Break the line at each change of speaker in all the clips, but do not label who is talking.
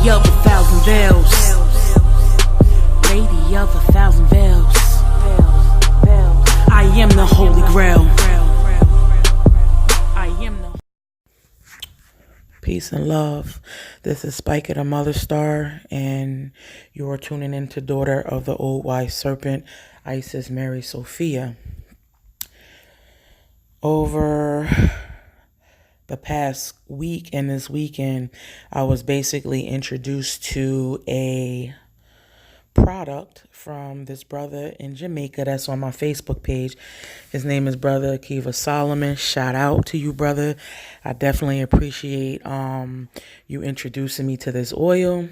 of a thousand veils. Lady of a thousand veils. I am the Holy Grail. I am the. Peace and love. This is Spica, the Mother Star, and you are tuning into Daughter of the Old Wise Serpent, Isis Mary Sophia. Over the past week and this weekend, I was basically introduced to a product from this brother in Jamaica that's on my Facebook page. His name is Brother Akiva Solomon. Shout out to you, brother. I definitely appreciate you introducing me to this oil.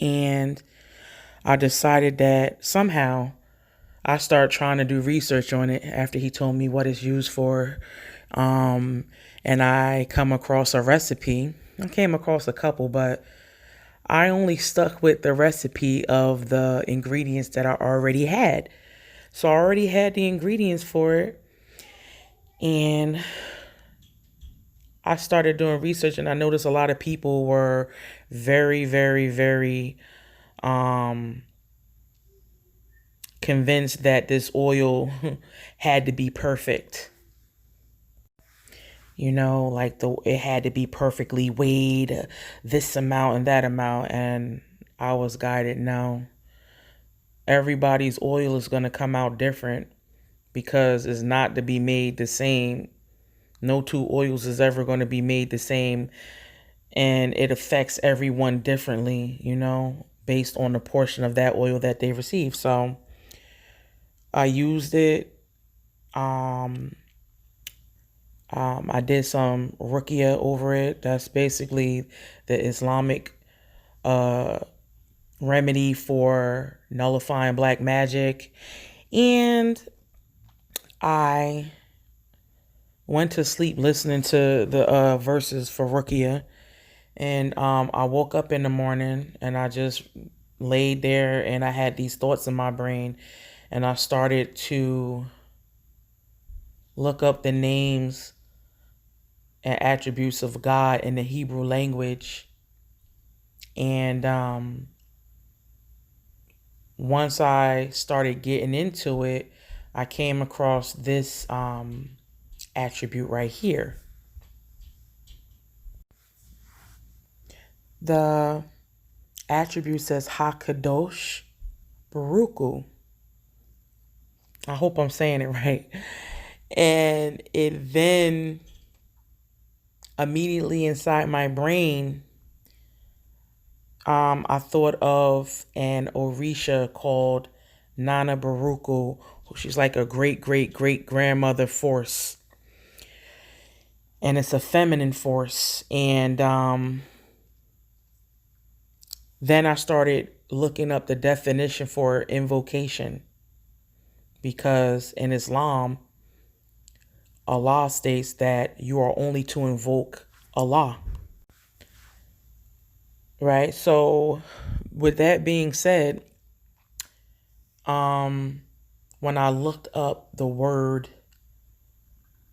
And I decided that somehow I started trying to do research on it after he told me what it's used for. And I come across a recipe. I came across a couple, but I only stuck with the recipe of the ingredients that I already had. So I already had the ingredients for it. And I started doing research, and I noticed a lot of people were very, very, very convinced that this oil had to be perfect. You know, like it had to be perfectly weighed, this amount and that amount. And I was guided, no. Everybody's oil is going to come out different because it's not to be made the same. No two oils is ever going to be made the same. And it affects everyone differently, you know, based on the portion of that oil that they receive. So I used it. I did some ruqya over it. That's basically the Islamic remedy for nullifying black magic. And I went to sleep listening to the verses for ruqya. And I woke up in the morning and I just laid there and I had these thoughts in my brain. And I started to look up the names and attributes of God in the Hebrew language. And once I started getting into it, I came across this attribute right here. The attribute says HaKadosh Baruch. I hope I'm saying it right. And it then immediately inside my brain, I thought of an Orisha called Nana Baruch. She's like a great grandmother force. And it's a feminine force. And then I started looking up the definition for invocation. Because in Islam, Allah states that you are only to invoke Allah. Right? So with that being said, when I looked up the word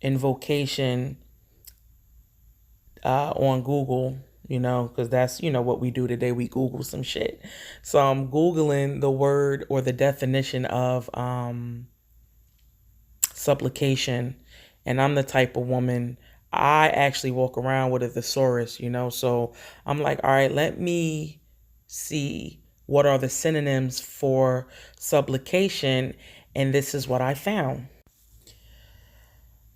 invocation on Google, you know, because that's, you know, what we do today. We Google some shit. So I'm Googling the word or the definition of supplication. And I'm the type of woman, I actually walk around with a thesaurus, you know. So I'm like, all right, let me see what are the synonyms for supplication. And this is what I found.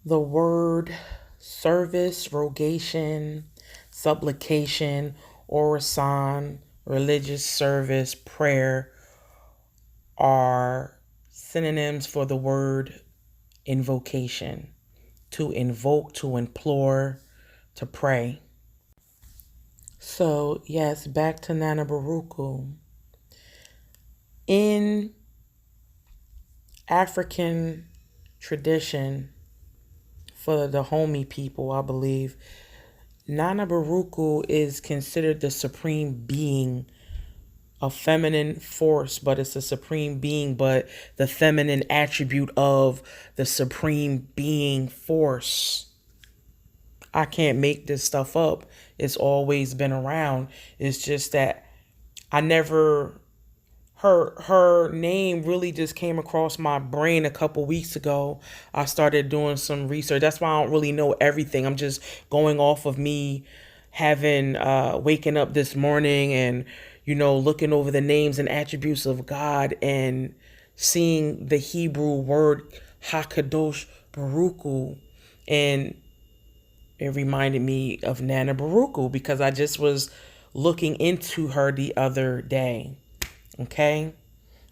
The word service, rogation, supplication, orison, religious service, prayer are synonyms for the word invocation. To invoke, to implore, to pray. So, yes, back to Nana Baruch. In African tradition, for the Homie people, I believe, Nana Baruch is considered the supreme being, a feminine force, but it's a supreme being, but the feminine attribute of the supreme being force. I can't make this stuff up. It's always been around. It's just that I never her name really just came across my brain a couple weeks ago. I started doing some research. That's why I don't really know everything. I'm just going off of me having waking up this morning and looking over the names and attributes of God and seeing the Hebrew word Hakadosh Baruch, and it reminded me of Nana Baruch because I just was looking into her the other day. Okay?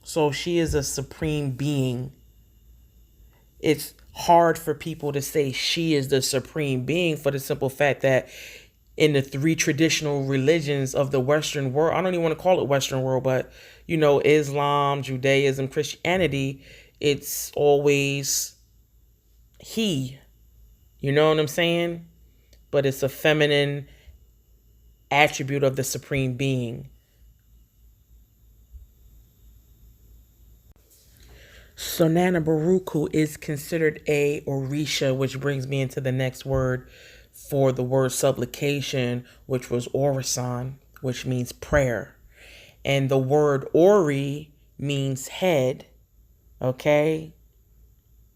So she is a supreme being. It's hard for people to say she is the supreme being for the simple fact that in the three traditional religions of the Western world, I don't even want to call it Western world, but Islam, Judaism, Christianity, it's always he. You know what I'm saying? But it's a feminine attribute of the supreme being. So Nana Baruch is considered a Orisha, which brings me into the next word for the word supplication, which was Orison, which means prayer. And the word Ori means head, okay?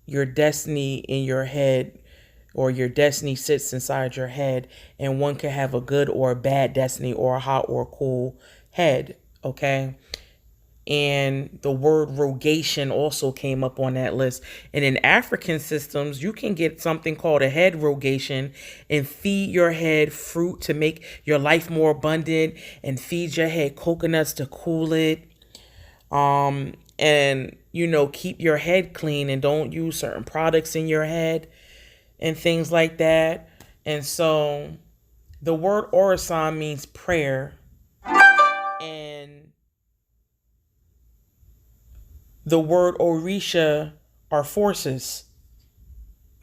Your destiny in your head, or your destiny sits inside your head, and one can have a good or a bad destiny, or a hot or a cool head, okay? And the word rogation also came up on that list. And in African systems, you can get something called a head rogation and feed your head fruit to make your life more abundant, and feed your head coconuts to cool it. And keep your head clean and don't use certain products in your head and things like that. And so the word orison means prayer, and the word Orisha are forces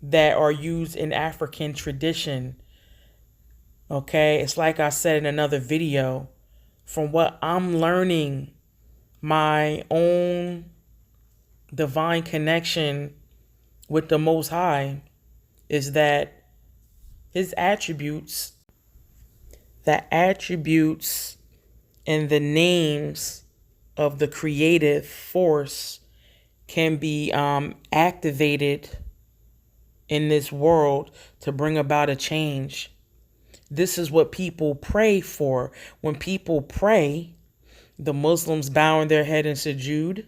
that are used in African tradition. Okay, it's like I said in another video, from what I'm learning, my own divine connection with the Most High is that his attributes, and the names of the creative force can be activated in this world to bring about a change. This is what people pray for. When people pray, the Muslims bowing their head in sujood,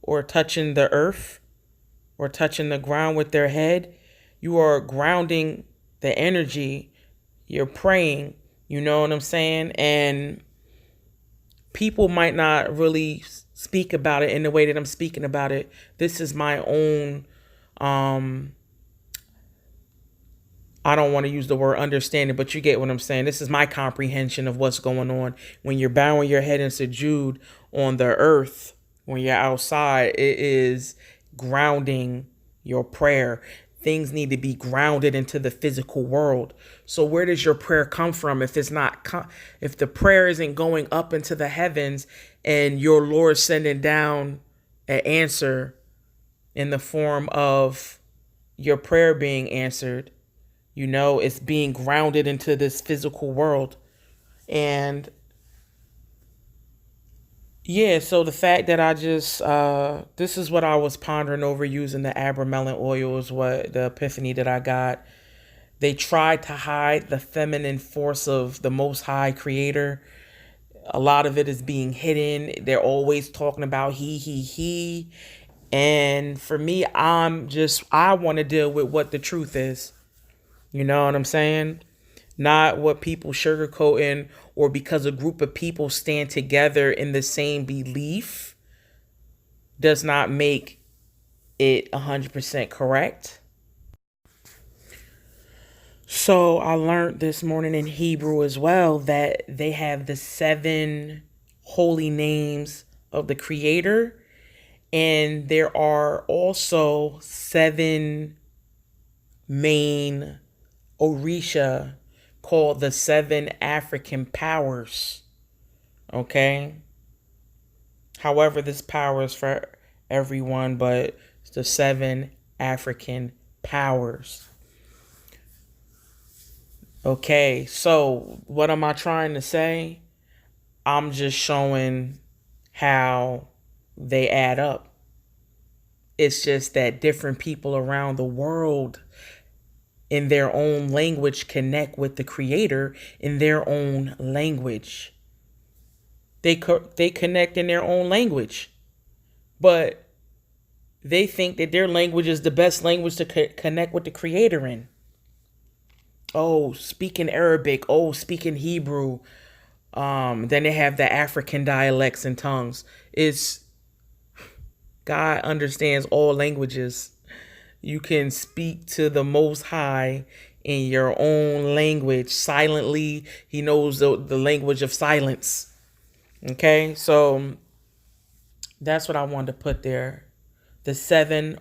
or touching the earth, or touching the ground with their head, you are grounding the energy. You're praying, you know what I'm saying? And people might not really speak about it in the way that I'm speaking about it. This is my own, I don't want to use the word understanding, but you get what I'm saying. This is my comprehension of what's going on. When you're bowing your head in sujood on the earth, when you're outside, it is grounding your prayer. Things need to be grounded into the physical world. So where does your prayer come from if it's not, if the prayer isn't going up into the heavens and your Lord sending down an answer in the form of your prayer being answered? It's being grounded into this physical world. And yeah, so the fact that I just, this is what I was pondering over using the abramelin oil is what the epiphany that I got. They tried to hide the feminine force of the Most High Creator. A lot of it is being hidden. They're always talking about he. And for me, I want to deal with what the truth is. You know what I'm saying? Not what people sugarcoating, or because a group of people stand together in the same belief does not make it 100% correct. So I learned this morning in Hebrew as well that they have the 7 holy names of the Creator, and there are also 7 main Orisha called the 7 African powers. Okay? However, this power is for everyone, but it's the 7 African powers. Okay, so what am I trying to say? I'm just showing how they add up. It's just that different people around the world in their own language connect with the creator in their own language. They connect in their own language, but they think that their language is the best language to connect with the creator in. Oh, speaking Arabic. Oh, speaking Hebrew. Then they have the African dialects and tongues. It's God understands all languages. You can speak to the Most High in your own language silently. He knows the language of silence. Okay, so that's what I wanted to put there. The seven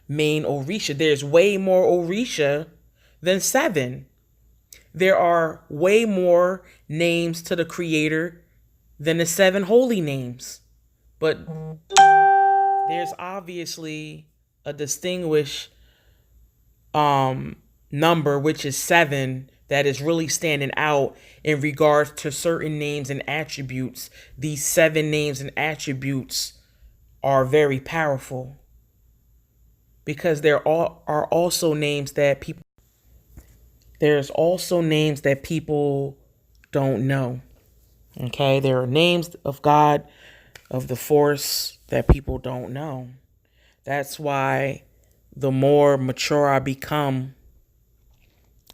main Orisha. There's way more Orisha than seven. There are way more names to the Creator than the seven holy names. But there's obviously a distinguished number, which is seven, that is really standing out in regards to certain names and attributes. These seven names and attributes are very powerful because are also names that people there's also names that people don't know. Okay, there are names of God, of the force, that people don't know. That's why the more mature I become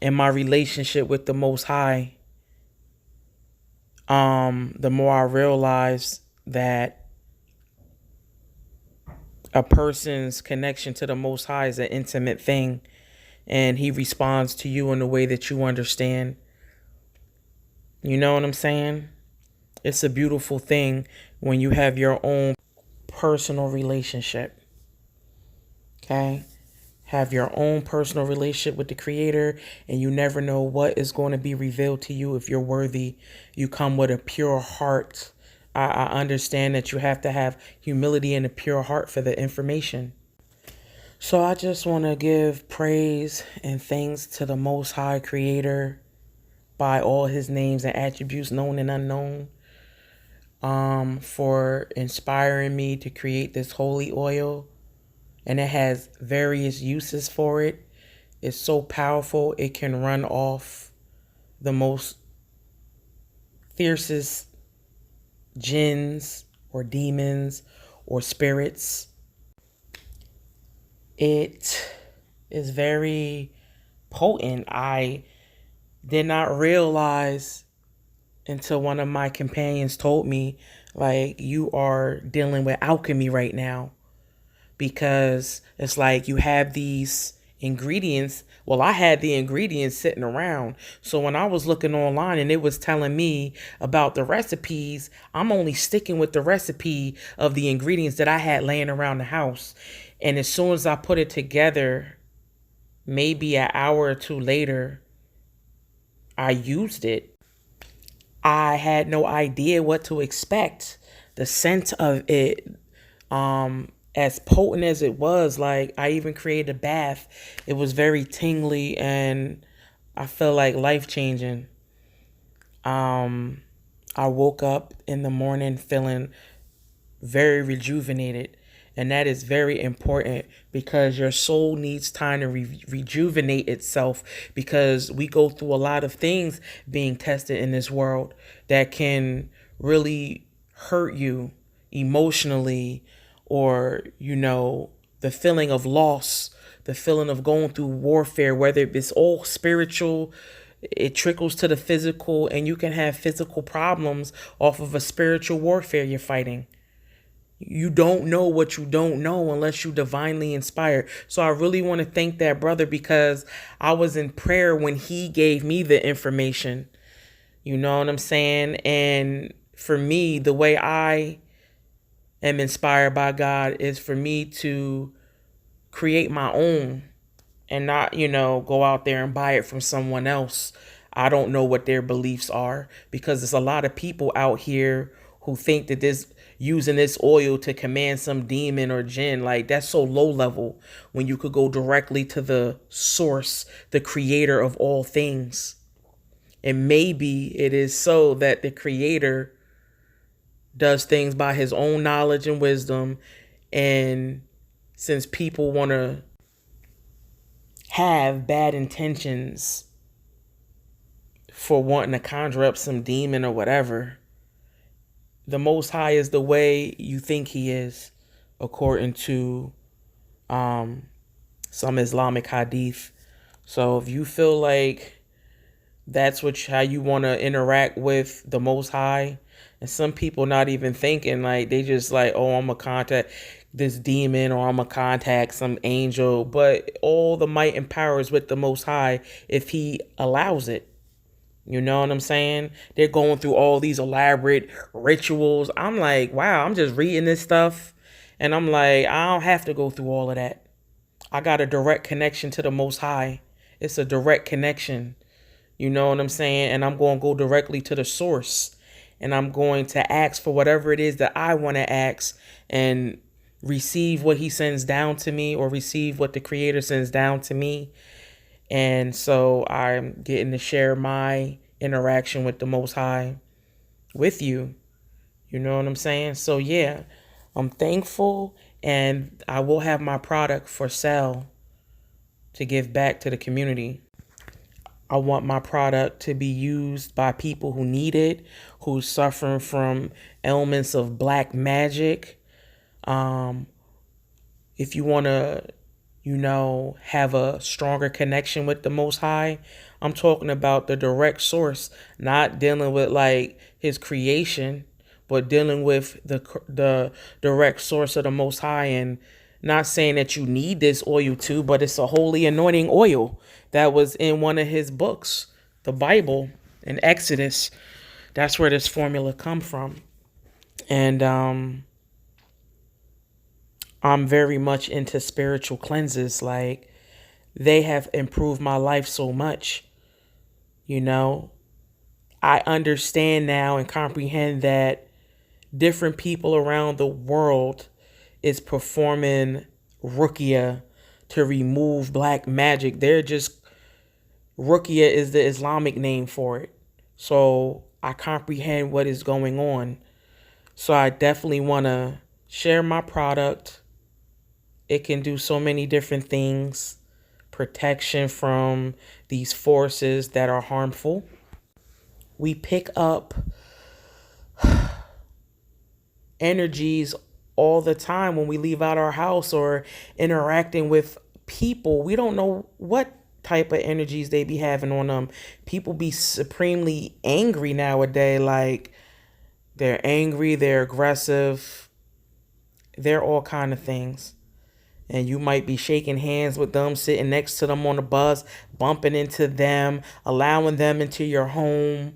in my relationship with the Most High, the more I realize that a person's connection to the Most High is an intimate thing, and He responds to you in a way that you understand. You know what I'm saying? It's a beautiful thing when you have your own personal relationship. Okay? Have your own personal relationship with the Creator, and you never know what is going to be revealed to you if you're worthy. You come with a pure heart. I understand that you have to have humility and a pure heart for the information. So I just want to give praise and thanks to the Most High Creator by all His names and attributes, known and unknown, for inspiring me to create this holy oil. And it has various uses for it. It's so powerful, it can run off the most fiercest jinns or demons or spirits. It is very potent. I did not realize until one of my companions told me, like, you are dealing with alchemy right now. Because it's like you have these ingredients. Well, I had the ingredients sitting around. So when I was looking online and it was telling me about the recipes, I'm only sticking with the recipe of the ingredients that I had laying around the house. And as soon as I put it together, maybe an hour or two later, I used it. I had no idea what to expect. The scent of it, as potent as it was, like, I even created a bath. It was very tingly and I felt like life changing. I woke up in the morning feeling very rejuvenated. And that is very important because your soul needs time to rejuvenate itself, because we go through a lot of things being tested in this world that can really hurt you emotionally, or, the feeling of loss, the feeling of going through warfare, whether it's all spiritual, it trickles to the physical, and you can have physical problems off of a spiritual warfare you're fighting. You don't know what you don't know unless you divinely inspired. So I really want to thank that brother, because I was in prayer when he gave me the information. You know what I'm saying? And for me, the way I am inspired by God is for me to create my own and not, go out there and buy it from someone else. I don't know what their beliefs are, because there's a lot of people out here who think that using this oil to command some demon or jinn, like, that's so low level when you could go directly to the source, the creator of all things. And maybe it is so that the creator does things by his own knowledge and wisdom. And since people want to have bad intentions for wanting to conjure up some demon or whatever, the Most High is the way you think he is, according to some Islamic hadith. So if you feel like that's how you want to interact with the Most High, and some people not even thinking, like they just like, oh, I'm gonna contact this demon or I'm gonna contact some angel, but all the might and power is with the Most High if he allows it. You know what I'm saying? They're going through all these elaborate rituals. I'm like, wow, I'm just reading this stuff and I'm like, I don't have to go through all of that. I got a direct connection to the Most High. It's a direct connection. You know what I'm saying? And I'm going to go directly to the source. And I'm going to ask for whatever it is that I want to ask and receive what he sends down to me, or receive what the creator sends down to me. And so I'm getting to share my interaction with the Most High with you. You know what I'm saying? So yeah, I'm thankful, and I will have my product for sale to give back to the community. I want my product to be used by people who need it, who's suffering from ailments of black magic. If you want to, have a stronger connection with the Most High, I'm talking about the direct source, not dealing with like his creation, but dealing with the direct source of the Most High. And not saying that you need this oil too, but it's a holy anointing oil that was in one of his books, the Bible, in Exodus. That's where this formula come from. And I'm very much into spiritual cleanses. Like, they have improved my life so much. I understand now and comprehend that different people around the world is performing ruqya to remove black magic. Ruqya is the Islamic name for it. So I comprehend what is going on. So I definitely want to share my product. It can do so many different things. Protection from these forces that are harmful. We pick up energies all the time when we leave out our house or interacting with people. We don't know what type of energies they be having on them. People be supremely angry nowadays. Like, they're angry, they're aggressive, they're all kind of things. And you might be shaking hands with them, sitting next to them on the bus, bumping into them, allowing them into your home,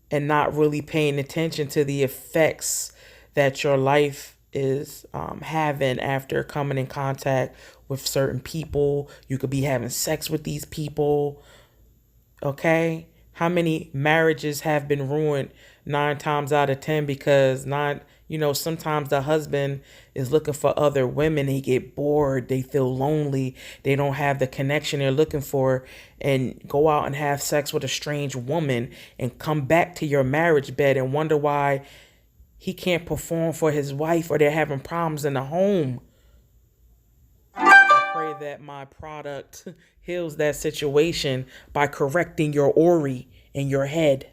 and not really paying attention to the effects that your life is having after coming in contact with certain people. You could be having sex with these people. Okay? How many marriages have been ruined 9 times out of 10 because sometimes the husband is looking for other women. They get bored. They feel lonely. They don't have the connection they're looking for, and go out and have sex with a strange woman and come back to your marriage bed and wonder why he can't perform for his wife, or they're having problems in the home. I pray that my product heals that situation by correcting your ori in your head.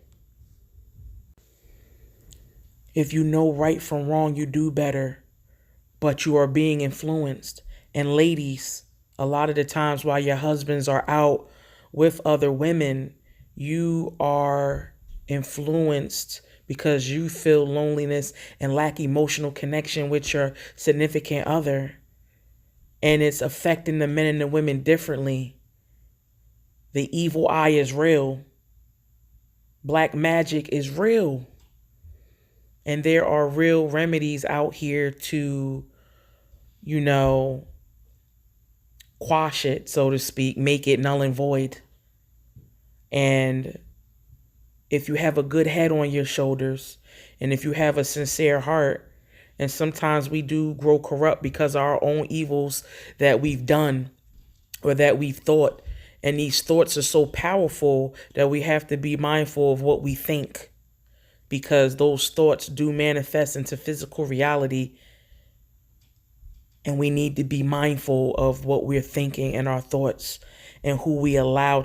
If you know right from wrong, you do better, but you are being influenced. And ladies, a lot of the times while your husbands are out with other women, you are influenced because you feel loneliness and lack emotional connection with your significant other. And it's affecting the men and the women differently. The evil eye is real. Black magic is real. And there are real remedies out here to, quash it, so to speak, make it null and void. And if you have a good head on your shoulders, and if you have a sincere heart, and sometimes we do grow corrupt because of our own evils that we've done or that we've thought, And these thoughts are so powerful that we have to be mindful of what we think, because those thoughts do manifest into physical reality. And we need to be mindful of what we're thinking and our thoughts, and who we allow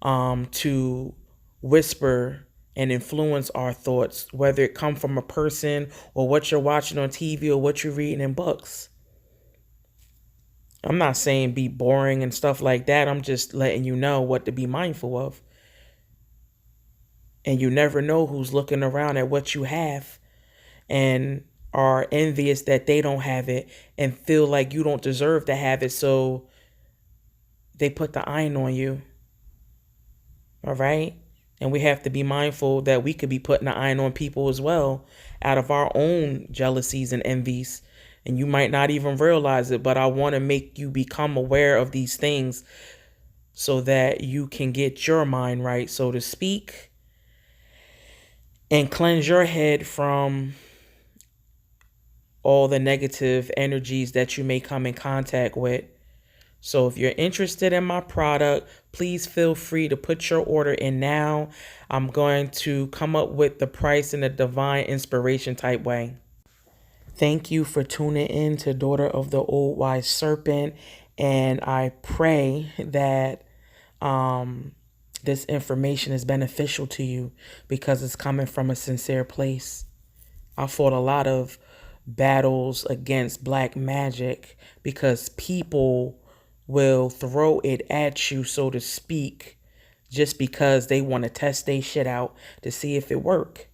to whisper and influence our thoughts, whether it come from a person or what you're watching on TV or what you're reading in books. I'm not saying be boring and stuff like that. I'm just letting you know what to be mindful of. And you never know who's looking around at what you have and are envious that they don't have it and feel like you don't deserve to have it. So they put the iron on you. All right. And we have to be mindful that we could be putting the iron on people as well, out of our own jealousies and envies. And you might not even realize it, but I want to make you become aware of these things so that you can get your mind right, so to speak, and cleanse your head from all the negative energies that you may come in contact with. So if you're interested in my product, please feel free to put your order in now. I'm going to come up with the price in a divine inspiration type way. Thank you for tuning in to Daughter of the Old Wise Serpent. And I pray that this information is beneficial to you, because it's coming from a sincere place. I fought a lot of battles against black magic because people will throw it at you, so to speak, just because they want to test their shit out to see if it work.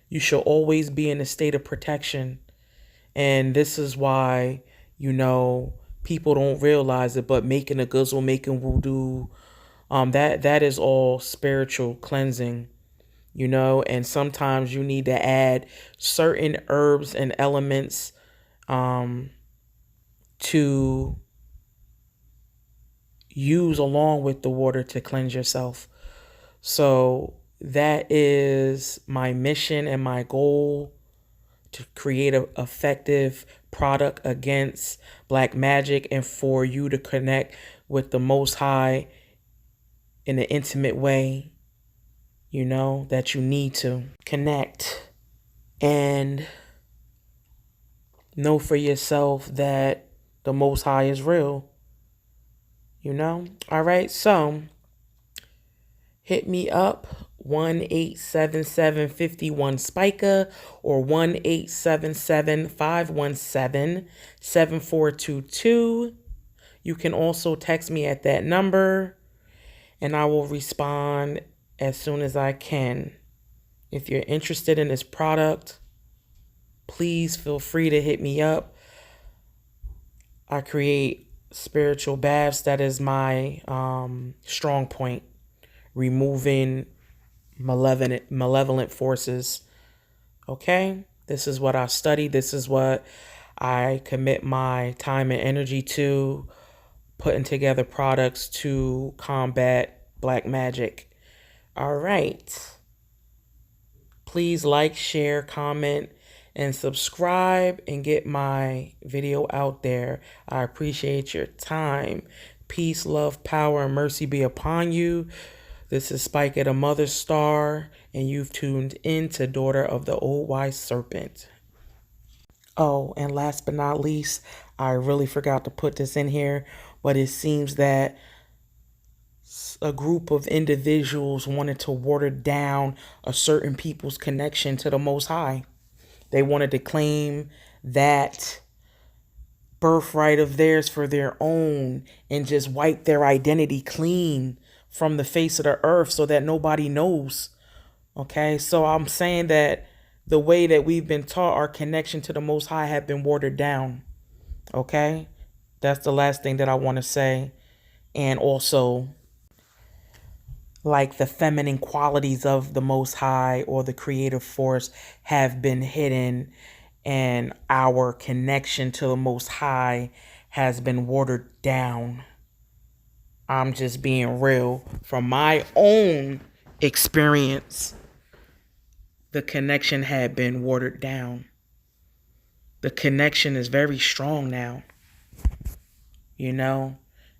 You should always be in a state of protection. And this is why, people don't realize it, but making a guzzle, making voodoo, that is all spiritual cleansing, and sometimes you need to add certain herbs and elements to use along with the water to cleanse yourself. So that is my mission and my goal, to create an effective product against black magic, and for you to connect with the Most High in an intimate way, that you need to connect and know for yourself that the Most High is real. All right, so hit me up, 1-877-51 Spica or 1-877-517-7422. You can also text me at that number, and I will respond as soon as I can. If you're interested in this product, please feel free to hit me up. I create spiritual baths. That is my strong point, removing malevolent forces. Okay? This is what I study. This is what I commit my time and energy to, putting together products to combat black magic. All right. Please like, share, comment, and subscribe and get my video out there. I appreciate your time. Peace, love, power, and mercy be upon you. This is Spica, the Mother Star, and you've tuned in to Daughter of the Old Wise Serpent. Oh, and last but not least, I really forgot to put this in here, but it seems that a group of individuals wanted to water down a certain people's connection to the Most High. They wanted to claim that birthright of theirs for their own and just wipe their identity clean from the face of the earth so that nobody knows. Okay, so I'm saying that the way that we've been taught, our connection to the Most High have been watered down. Okay, that's the last thing that I want to say. And also, like, the feminine qualities of the Most High or the creative force have been hidden, and our connection to the Most High has been watered down. I'm just being real. From my own experience, the connection had been watered down. The connection is very strong now.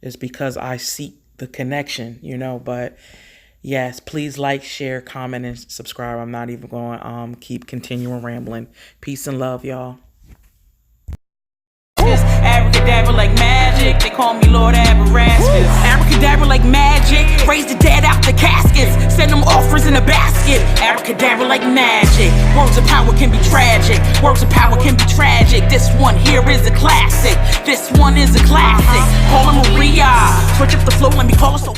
It's because I seek the connection, you know. But yes, please like, share, comment, and subscribe. I'm not even going to keep continuing rambling. Peace and love, y'all.
Abracadabra like magic, they call me Lord Aberastus. Abracadabra like magic, raise the dead out the caskets, send them offers in a basket. Abracadabra like magic, words of power can be tragic, words of power can be tragic. This one here is a classic, this one is a classic. Call her Maria, switch up the flow, let me call her so